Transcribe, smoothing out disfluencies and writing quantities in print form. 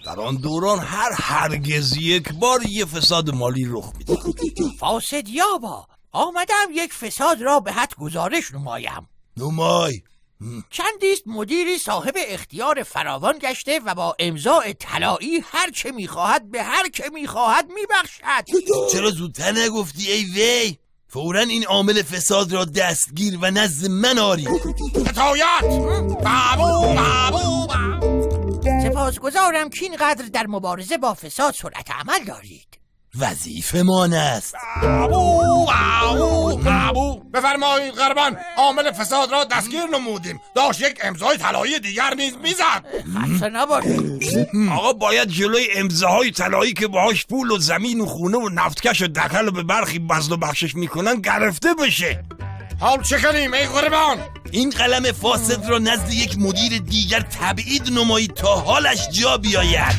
در آن دوران هرگز یک بار یه فساد مالی رخ میداد. فاسدیابا، آمدم یک فساد را به حد گزارش نمایم. نمای. چندیست مدیری صاحب اختیار فراوان گشته و با امضاء طلایی هر چه میخواهد به هر که میخواهد میبخشد. چرا زودتر نگفتی ای وی؟ فوراً این عامل فساد را دستگیر و نزد من آری. هدایت! بابو! سپاسگزارم که اینقدر در مبارزه با فساد سرعت عمل دارید. وظیفه مان است. بابو! بفرمایید قربان، عامل فساد را دستگیر نمودیم. داشت یک امضای طلایی دیگر نیز میزد. خسته نباشید. آقا باید جلوی امضاهای طلایی که باهاش پول و زمین و خونه و نفتکش و دخل و به برخی بذل و بخشش میکنن گرفته بشه. حال چه کنیم ای قربان؟ این قلم فاسد را نزد یک مدیر دیگر تبعید نمایید تا حالش جا بیاید.